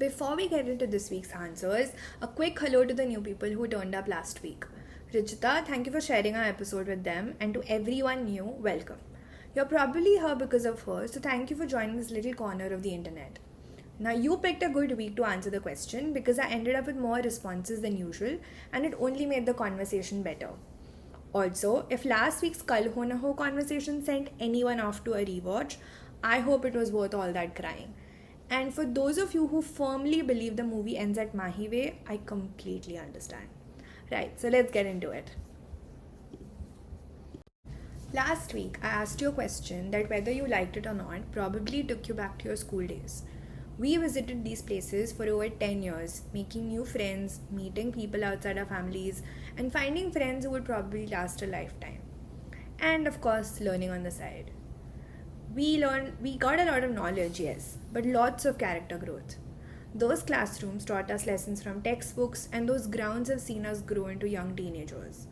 Before we get into this week's answers, a quick hello to the new people who turned up last week. Richita, thank you for sharing our episode with them, and to everyone new, welcome. You're probably here because of her, so thank you for joining this little corner of the internet. Now, you picked a good week to answer the question because I ended up with more responses than usual, and it only made the conversation better. Also, if last week's Kal Ho Na Ho conversation sent anyone off to a rewatch, I hope it was worth all that crying. And for those of you who firmly believe the movie ends at Mahi way, I completely understand. Right, so let's get into it. Last week, I asked you a question that whether you liked it or not probably took you back to your school days. We visited these places for over 10 years, making new friends, meeting people outside our families, and finding friends who would probably last a lifetime. And of course, learning on the side. We got a lot of knowledge, yes, but lots of character growth. Those classrooms taught us lessons from textbooks, and those grounds have seen us grow into young teenagers.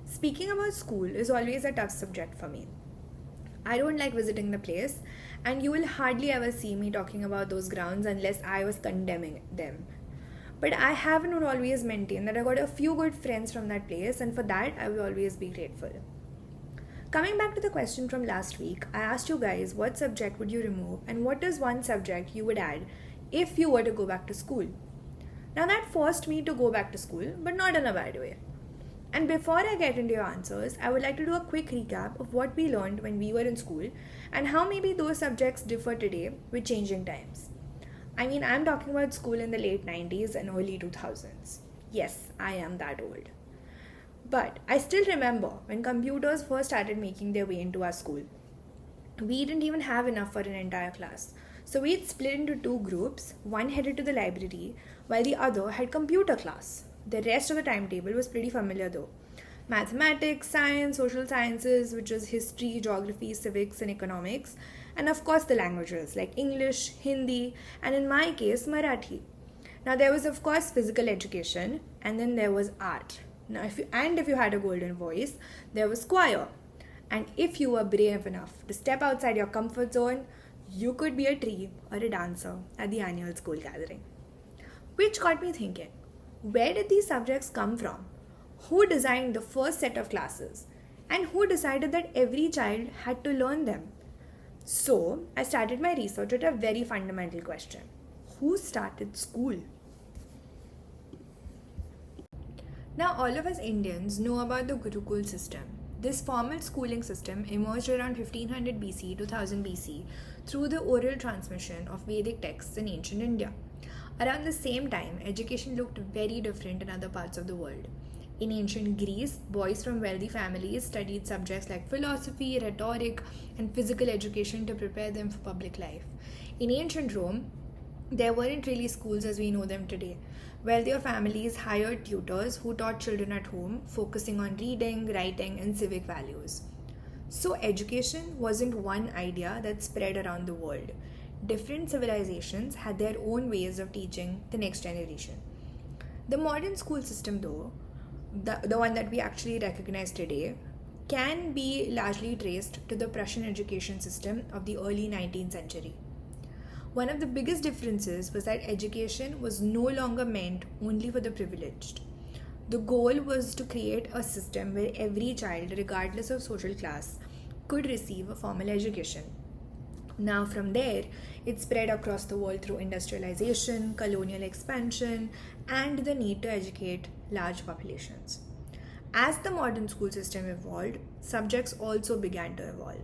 Speaking about school is always a tough subject for me. I don't like visiting the place, and you will hardly ever see me talking about those grounds unless I was condemning them. But I haven't always maintained that I got a few good friends from that place, and for that I will always be grateful. Coming back to the question from last week, I asked you guys what subject would you remove and what is one subject you would add if you were to go back to school. Now that forced me to go back to school, but not in a bad way. And before I get into your answers, I would like to do a quick recap of what we learned when we were in school and how maybe those subjects differ today with changing times. I mean, I'm talking about school in the late 90s and early 2000s. Yes, I am that old. But I still remember when computers first started making their way into our school. We didn't even have enough for an entire class. So we'd split into two groups, one headed to the library while the other had computer class. The rest of the timetable was pretty familiar though. Mathematics, science, social sciences, which was history, geography, civics, and economics, and of course the languages like English, Hindi, and in my case, Marathi. Now there was of course physical education, and then there was art. Now, if you had a golden voice, there was choir. And if you were brave enough to step outside your comfort zone, you could be a tree or a dancer at the annual school gathering. Which got me thinking, where did these subjects come from? Who designed the first set of classes? And who decided that every child had to learn them? So, I started my research at a very fundamental question. Who started school? Now, all of us Indians know about the Gurukul system. This formal schooling system emerged around 1500 BC to 1000 BC through the oral transmission of Vedic texts in ancient India. Around the same time, education looked very different in other parts of the world. In ancient Greece, boys from wealthy families studied subjects like philosophy, rhetoric, and physical education to prepare them for public life. In ancient Rome, there weren't really schools as we know them today. Wealthier families hired tutors who taught children at home, focusing on reading, writing, and civic values. So, education wasn't one idea that spread around the world. Different civilizations had their own ways of teaching the next generation. The modern school system, though, the one that we actually recognize today, can be largely traced to the Prussian education system of the early 19th century. One of the biggest differences was that education was no longer meant only for the privileged. The goal was to create a system where every child, regardless of social class, could receive a formal education. Now, from there, it spread across the world through industrialization, colonial expansion, and the need to educate large populations. As the modern school system evolved, subjects also began to evolve.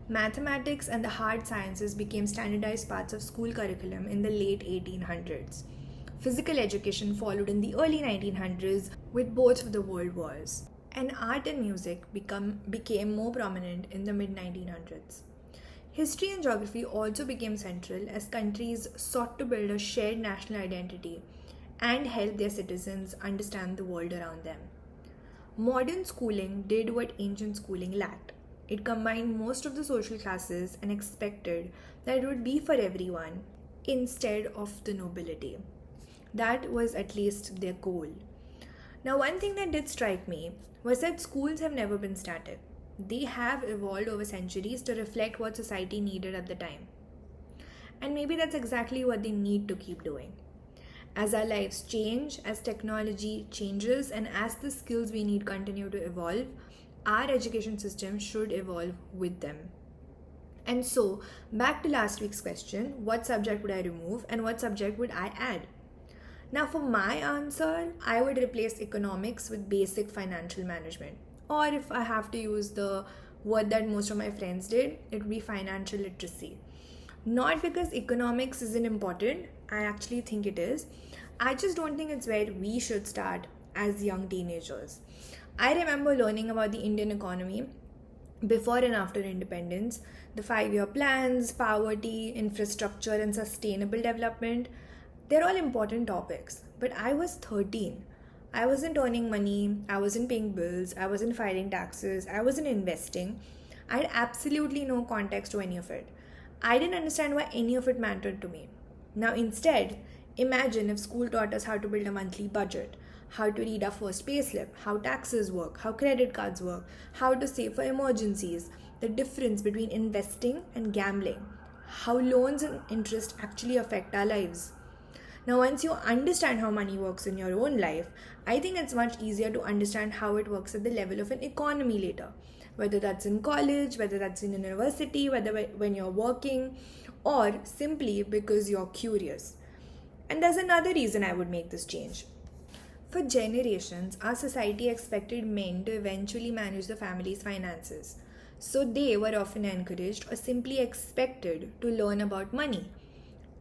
Mathematics and the hard sciences became standardized parts of school curriculum in the late 1800s. Physical education followed in the early 1900s with both of the world wars. And art and music became more prominent in the mid 1900s. History and geography also became central as countries sought to build a shared national identity and help their citizens understand the world around them. Modern schooling did what ancient schooling lacked. It combined most of the social classes and expected that it would be for everyone instead of the nobility. That was at least their goal. Now, one thing that did strike me was that schools have never been static. They have evolved over centuries to reflect what society needed at the time. And maybe that's exactly what they need to keep doing. As our lives change, as technology changes, and as the skills we need continue to evolve, our education system should evolve with them. And so, back to last week's question, what subject would I remove and what subject would I add? Now, for my answer, I would replace economics with basic financial management. Or if I have to use the word that most of my friends did, it would be financial literacy. Not because economics isn't important, I actually think it is. I just don't think it's where we should start as young teenagers. I remember learning about the Indian economy before and after independence, the 5 year plans, poverty, infrastructure, and sustainable development. They're all important topics. But I was 13. I wasn't earning money, I wasn't paying bills, I wasn't filing taxes, I wasn't investing. I had absolutely no context to any of it. I didn't understand why any of it mattered to me. Now, instead, imagine if school taught us how to build a monthly budget, how to read our first payslip, how taxes work, how credit cards work, how to save for emergencies, the difference between investing and gambling, how loans and interest actually affect our lives. Now, once you understand how money works in your own life, I think it's much easier to understand how it works at the level of an economy later. Whether that's in college, whether that's in university, whether when you're working, or simply because you're curious. And there's another reason I would make this change. For generations, our society expected men to eventually manage the family's finances. So they were often encouraged or simply expected to learn about money,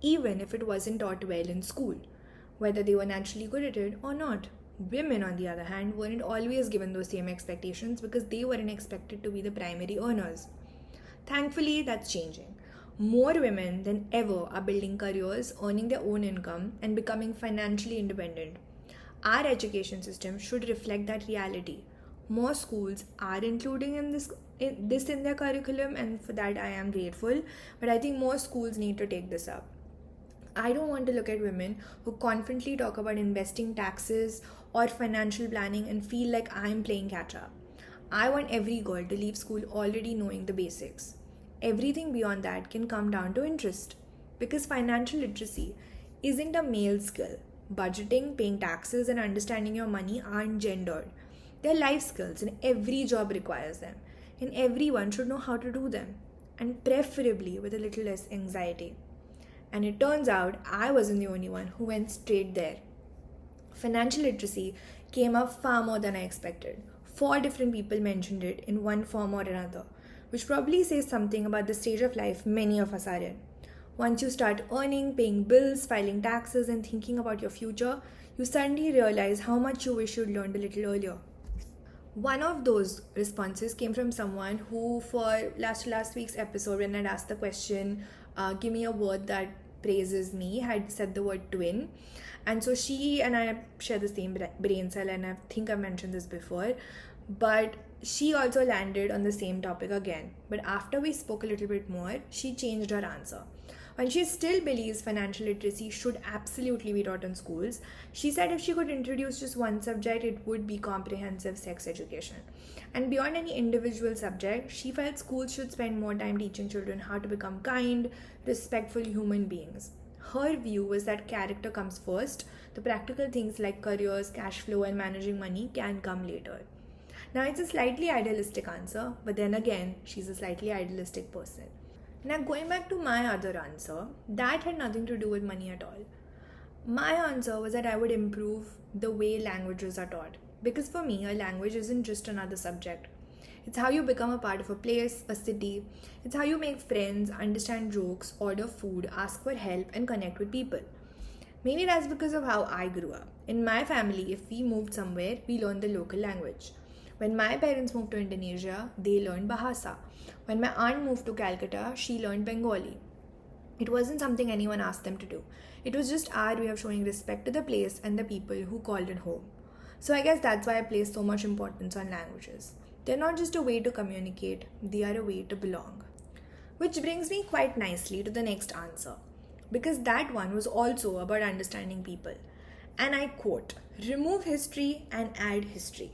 even if it wasn't taught well in school, whether they were naturally good at it or not. Women, on the other hand, weren't always given those same expectations because they weren't expected to be the primary earners. Thankfully, that's changing. More women than ever are building careers, earning their own income, and becoming financially independent. Our education system should reflect that reality. More schools are including this in their curriculum, and for that I am grateful. But I think more schools need to take this up. I don't want to look at women who confidently talk about investing, taxes, or financial planning and feel like I'm playing catch up. I want every girl to leave school already knowing the basics. Everything beyond that can come down to interest. Because financial literacy isn't a male skill. Budgeting, paying taxes, and understanding your money aren't gendered. They're life skills, and every job requires them. And everyone should know how to do them. And preferably with a little less anxiety. And it turns out I wasn't the only one who went straight there. Financial literacy came up far more than I expected. 4 different people mentioned it in one form or another, which probably says something about the stage of life many of us are in. Once you start earning, paying bills, filing taxes, and thinking about your future, you suddenly realize how much you wish you'd learned a little earlier. One of those responses came from someone who, for last week's episode, when I'd asked the question, give me a word that praises me, had said the word twin. And so she and I share the same brain cell, and I think I mentioned this before, but she also landed on the same topic again. But after we spoke a little bit more, she changed her answer. When she still believes financial literacy should absolutely be taught in schools, she said if she could introduce just one subject, it would be comprehensive sex education. And beyond any individual subject, she felt schools should spend more time teaching children how to become kind, respectful human beings. Her view was that character comes first, the practical things like careers, cash flow, and managing money can come later. Now, it's a slightly idealistic answer, but then again, she's a slightly idealistic person. Now, going back to my other answer, that had nothing to do with money at all. My answer was that I would improve the way languages are taught. Because for me, a language isn't just another subject. It's how you become a part of a place, a city. It's how you make friends, understand jokes, order food, ask for help, and connect with people. Maybe that's because of how I grew up. In my family, if we moved somewhere, we learned the local language. When my parents moved to Indonesia, they learned Bahasa. When my aunt moved to Calcutta, she learned Bengali. It wasn't something anyone asked them to do. It was just our way of showing respect to the place and the people who called it home. So I guess that's why I place so much importance on languages. They're not just a way to communicate, they are a way to belong. Which brings me quite nicely to the next answer. Because that one was also about understanding people. And I quote, remove history and add history.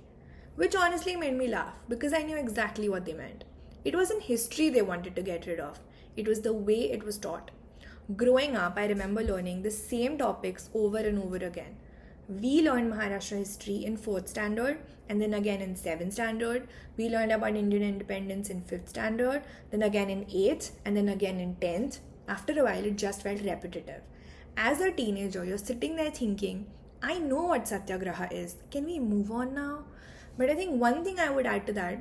Which honestly made me laugh because I knew exactly what they meant. It wasn't history they wanted to get rid of. It was the way it was taught. Growing up, I remember learning the same topics over and over again. We learned Maharashtra history in 4th standard and then again in 7th standard. We learned about Indian independence in 5th standard, then again in 8th and then again in 10th. After a while, it just felt repetitive. As a teenager, you're sitting there thinking, I know what Satyagraha is. Can we move on now? But I think one thing I would add to that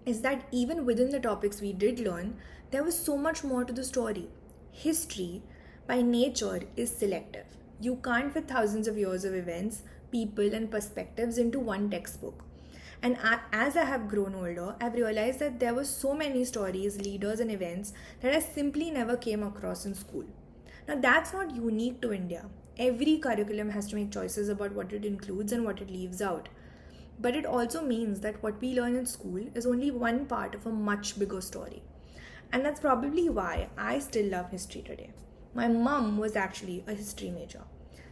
is that even within the topics we did learn, there was so much more to the story. History, by nature, is selective. You can't fit thousands of years of events, people, and perspectives into one textbook. And as I have grown older, I've realized that there were so many stories, leaders, and events that I simply never came across in school. Now, that's not unique to India. Every curriculum has to make choices about what it includes and what it leaves out. But it also means that what we learn in school is only one part of a much bigger story. And that's probably why I still love history today. My mum was actually a history major,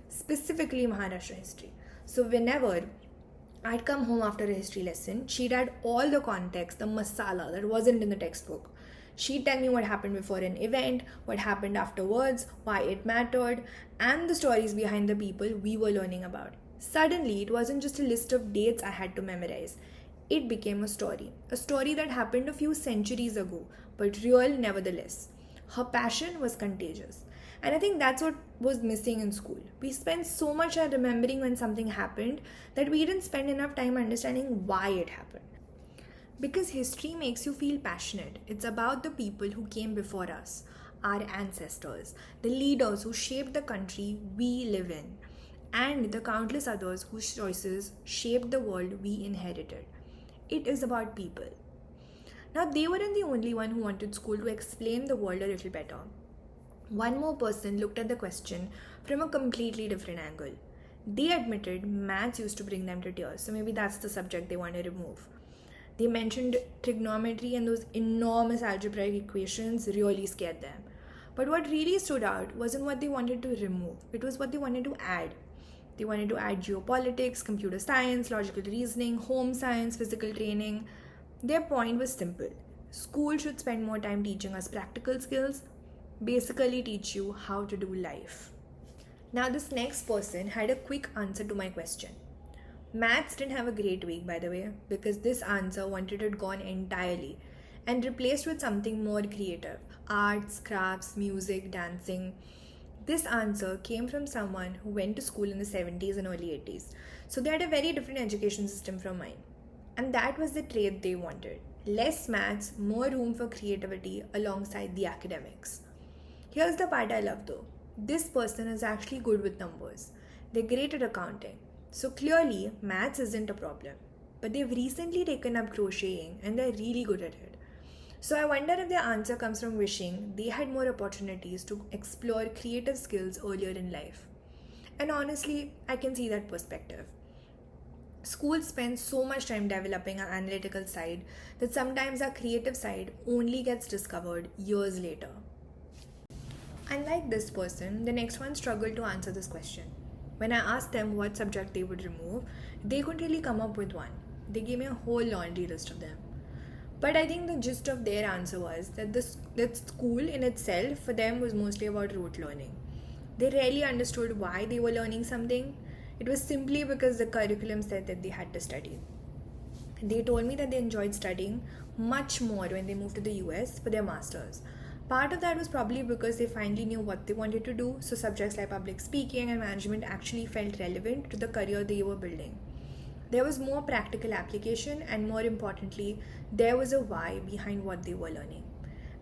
specifically Maharashtra history. So whenever I'd come home after a history lesson, she'd add all the context, the masala that wasn't in the textbook. She'd tell me what happened before an event, what happened afterwards, why it mattered, and the stories behind the people we were learning about. Suddenly, it wasn't just a list of dates I had to memorize. It became a story that happened a few centuries ago, but real nevertheless. Her passion was contagious. And I think that's what was missing in school. We spent so much time remembering when something happened that we didn't spend enough time understanding why it happened. Because history makes you feel passionate. It's about the people who came before us, our ancestors, the leaders who shaped the country we live in, and the countless others whose choices shaped the world we inherited. It is about people. Now, they weren't the only one who wanted school to explain the world a little better. One more person looked at the question from a completely different angle. They admitted maths used to bring them to tears, so maybe that's the subject they want to remove. They mentioned trigonometry and those enormous algebraic equations really scared them. But what really stood out wasn't what they wanted to remove, it was what they wanted to add. They wanted to add geopolitics, computer science, logical reasoning, home science, physical training. Their point was simple. School should spend more time teaching us practical skills, basically teach you how to do life. Now, this next person had a quick answer to my question. Maths didn't have a great week, by the way, because this answer wanted it gone entirely and replaced with something more creative: arts, crafts, music, dancing. This answer came from someone who went to school in the 70s and early 80s, so they had a very different education system from mine. And that was the trait they wanted: less maths, more room for creativity alongside the academics. Here's the part I love though. This person is actually good with numbers. They're great at accounting. So clearly, maths isn't a problem. But they've recently taken up crocheting and they're really good at it. So I wonder if their answer comes from wishing they had more opportunities to explore creative skills earlier in life. And honestly, I can see that perspective. Schools spend so much time developing our analytical side that sometimes our creative side only gets discovered years later. Unlike this person, the next one struggled to answer this question. When I asked them what subject they would remove, they couldn't really come up with one. They gave me a whole laundry list of them. But I think the gist of their answer was that school in itself for them was mostly about rote learning. They rarely understood why they were learning something. It was simply because the curriculum said that they had to study. They told me that they enjoyed studying much more when they moved to the US for their masters. Part of that was probably because they finally knew what they wanted to do, so subjects like public speaking and management actually felt relevant to the career they were building. There was more practical application, and more importantly, there was a why behind what they were learning.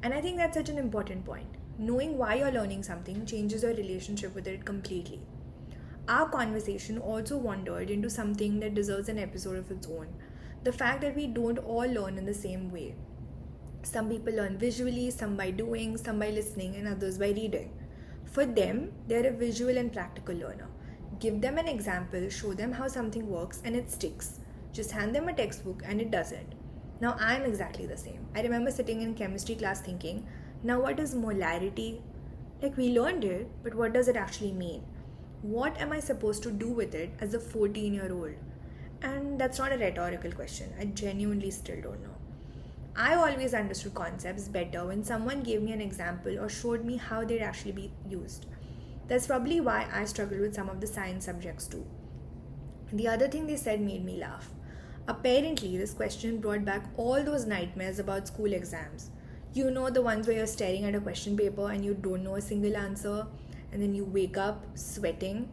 And I think that's such an important point. Knowing why you're learning something changes your relationship with it completely. Our conversation also wandered into something that deserves an episode of its own: the fact that we don't all learn in the same way. Some people learn visually, some by doing, some by listening, and others by reading. For them, they're a visual and practical learner. Give them an example, show them how something works, and it sticks. Just hand them a textbook and it doesn't. Now, I'm exactly the same. I remember sitting in chemistry class thinking, now what is molarity? Like, we learned it, but what does it actually mean? What am I supposed to do with it as a 14-year-old? And that's not a rhetorical question. I genuinely still don't know. I always understood concepts better when someone gave me an example or showed me how they'd actually be used. That's probably why I struggled with some of the science subjects too. The other thing they said made me laugh. Apparently, this question brought back all those nightmares about school exams. You know, the ones where you're staring at a question paper and you don't know a single answer, and then you wake up sweating.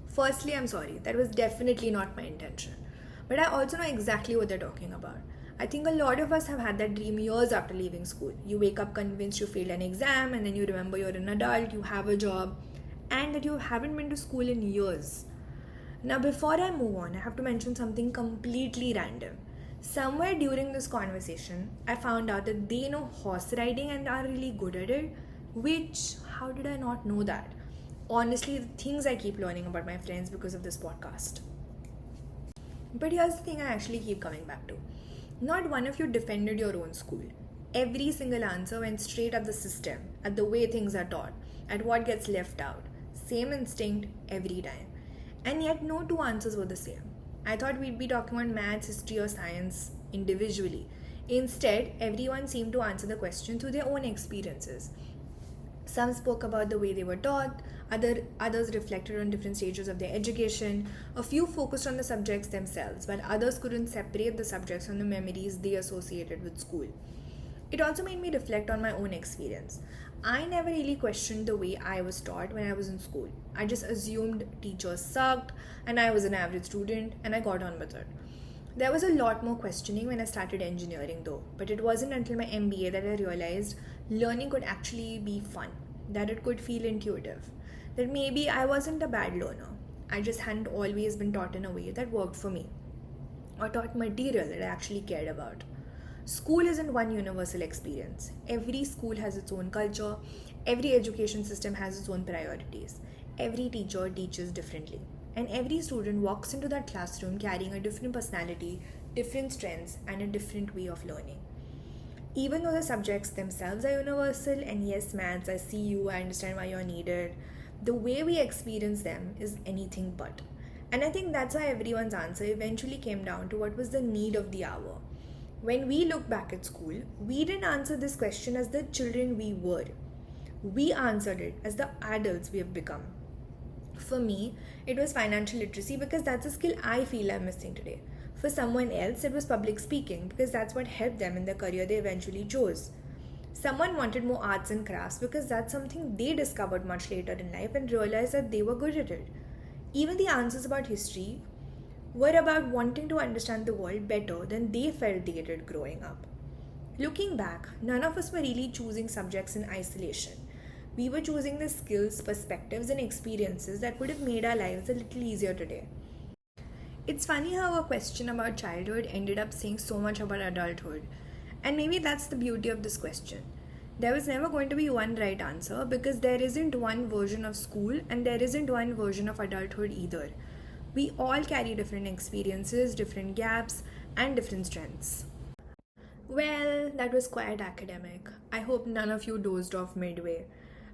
Firstly, I'm sorry, that was definitely not my intention. But I also know exactly what they're talking about. I think a lot of us have had that dream years after leaving school. You wake up convinced you failed an exam, and then you remember you're an adult, you have a job, and that you haven't been to school in years. Now, before I move on, I have to mention something completely random. Somewhere during this conversation, I found out that they know horse riding and are really good at it, which, how did I not know that? Honestly, the things I keep learning about my friends because of this podcast. But here's the thing I actually keep coming back to. Not one of you defended your own school. Every single answer went straight at the system, at the way things are taught, at what gets left out. Same instinct every time. And yet, no two answers were the same. I thought we'd be talking about maths, history, or science individually. Instead, everyone seemed to answer the question through their own experiences. Some spoke about the way they were taught, others reflected on different stages of their education, a few focused on the subjects themselves, while others couldn't separate the subjects from the memories they associated with school. It also made me reflect on my own experience. I never really questioned the way I was taught when I was in school. I just assumed teachers sucked and I was an average student and I got on with it. There was a lot more questioning when I started engineering though, but it wasn't until my MBA that I realized learning could actually be fun, that it could feel intuitive, that maybe I wasn't a bad learner. I just hadn't always been taught in a way that worked for me, or taught material that I actually cared about. School isn't one universal experience. Every school has its own culture, every education system has its own priorities, every teacher teaches differently, and every student walks into that classroom carrying a different personality, different strengths, and a different way of learning. Even though the subjects themselves are universal, and yes, maths, I see you, I understand why you're needed, the way we experience them is anything but. And I think that's why everyone's answer eventually came down to what was the need of the hour. When we look back at school, we didn't answer this question as the children we were. We answered it as the adults we have become. For me, it was financial literacy because that's a skill I feel I'm missing today. For someone else, it was public speaking because that's what helped them in the career they eventually chose. Someone wanted more arts and crafts because that's something they discovered much later in life and realized that they were good at it. Even the answers about history were about wanting to understand the world better than they felt they did growing up. Looking back, none of us were really choosing subjects in isolation. We were choosing the skills, perspectives, and experiences that would have made our lives a little easier today. It's funny how a question about childhood ended up saying so much about adulthood. And maybe that's the beauty of this question. There was never going to be one right answer because there isn't one version of school and there isn't one version of adulthood either. We all carry different experiences, different gaps, and different strengths. Well, that was quite academic. I hope none of you dozed off midway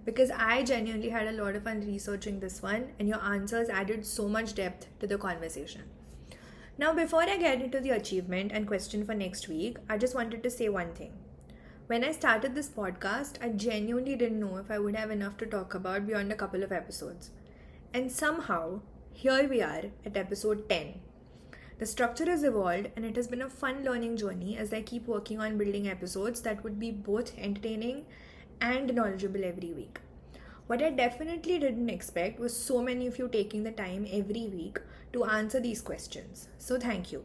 because I genuinely had a lot of fun researching this one and your answers added so much depth to the conversation. Now, before I get into the achievement and question for next week, I just wanted to say one thing. When I started this podcast, I genuinely didn't know if I would have enough to talk about beyond a couple of episodes. And somehow, here we are at episode 10. The structure has evolved and it has been a fun learning journey as I keep working on building episodes that would be both entertaining and knowledgeable every week. What I definitely didn't expect was so many of you taking the time every week to answer these questions. So thank you.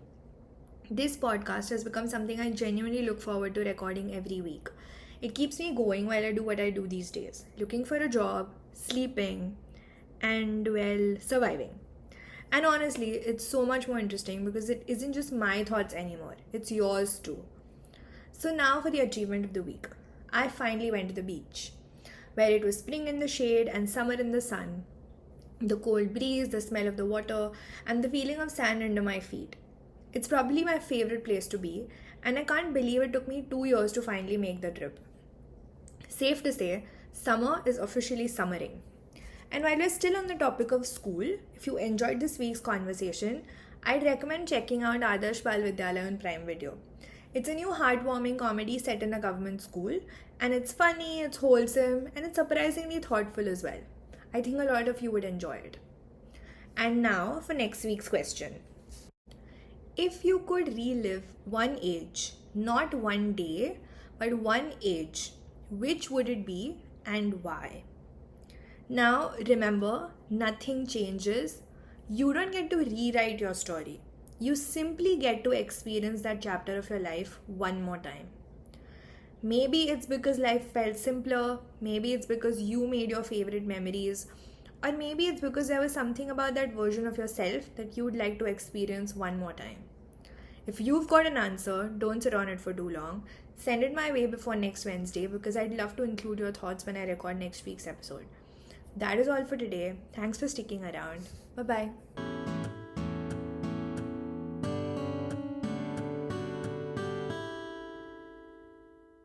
This podcast has become something I genuinely look forward to recording every week. It keeps me going while I do what I do these days, looking for a job, sleeping, and surviving. And honestly, it's so much more interesting because it isn't just my thoughts anymore, it's yours too. So now for the achievement of the week. I finally went to the beach, where it was spring in the shade and summer in the sun. The cold breeze, the smell of the water, and the feeling of sand under my feet. It's probably my favorite place to be, and I can't believe it took me 2 years to finally make the trip. Safe to say, summer is officially summering. And while we're still on the topic of school, if you enjoyed this week's conversation, I'd recommend checking out Adarsh Bal Vidyalaya on Prime Video. It's a new heartwarming comedy set in a government school, and it's funny, it's wholesome, and it's surprisingly thoughtful as well. I think a lot of you would enjoy it. And now for next week's question. If you could relive one age, not one day, but one age, which would it be and why? Now, remember, nothing changes. You don't get to rewrite your story. You simply get to experience that chapter of your life one more time. Maybe it's because life felt simpler, maybe it's because you made your favorite memories, or maybe it's because there was something about that version of yourself that you would like to experience one more time. If you've got an answer, don't sit on it for too long. Send it my way before next Wednesday because I'd love to include your thoughts when I record next week's episode. That is all for today. Thanks for sticking around. Bye bye.